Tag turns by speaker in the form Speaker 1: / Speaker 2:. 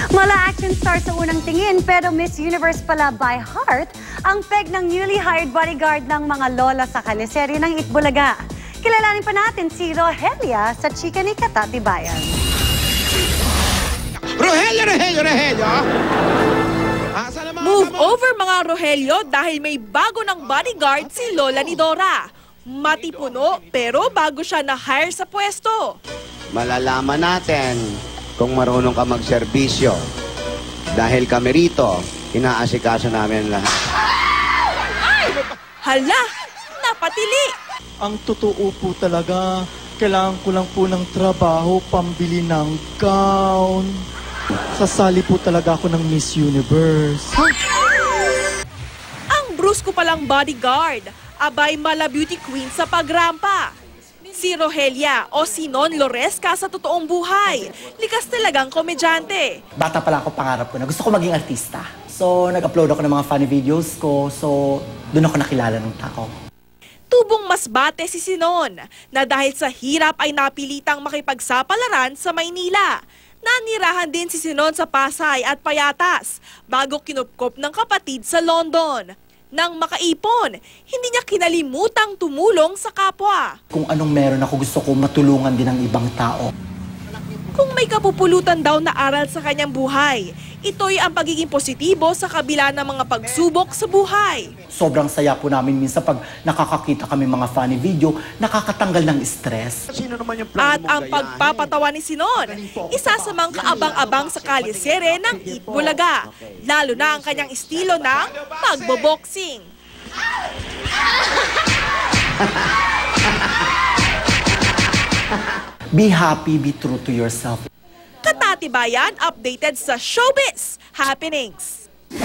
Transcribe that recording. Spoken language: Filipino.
Speaker 1: Mala action star sa unang tingin pero Miss Universe pala by heart ang peg ng newly hired bodyguard ng mga lola sa kaliserye ng Itbulaga. Kilalanin pa natin si Rogelia sa chika ni Katatibayan.
Speaker 2: Rogelio!
Speaker 3: Move over mga Rogelio dahil may bago ng bodyguard si Lola ni Dora. Matipuno pero bago siya na-hire sa pwesto.
Speaker 2: Malalaman natin kung marunong ka magserbisyo. Dahil kami rito, inaasikaso namin lahat.
Speaker 3: Hala, napatili!
Speaker 4: Ang totoo po talaga, kailangan ko lang po ng trabaho, pambili ng gown. Sasali po talaga ako ng Miss Universe.
Speaker 3: Ang brusko palang bodyguard, abay mala beauty queen sa pagrampa. Si Rogelia o si Non Loresca sa totoong buhay. Likas talagang komedyante.
Speaker 5: Bata pa lang ako, pangarap ko na gusto ko maging artista. So, nag-upload ako ng mga funny videos ko. So, doon ako nakilala ng tao.
Speaker 3: Tubong mas bate si Sinon na dahil sa hirap ay napilitang makipagsapalaran sa Maynila. Nanirahan din si Sinon sa Pasay at Payatas bago kinupkop ng kapatid sa London. Nang makaipon, hindi niya kinalimutang tumulong sa kapwa.
Speaker 5: Kung anong meron ako, gusto ko matulungan din ng ibang tao.
Speaker 3: Kung may kapupulutan daw na aral sa kanyang buhay, ito'y ang pagiging positibo sa kabila ng mga pagsubok sa buhay.
Speaker 5: Sobrang saya po namin minsan pag nakakakita kami mga funny video, nakakatanggal ng stress.
Speaker 3: At ang pagpapatawa ni Sinon, isa sa mga kaabang-abang sa kalisere ng Itbulaga, lalo na ang kanyang estilo ng pagboboxing.
Speaker 5: Be happy, be true to yourself.
Speaker 3: Katatibayan updated sa Showbiz Happenings.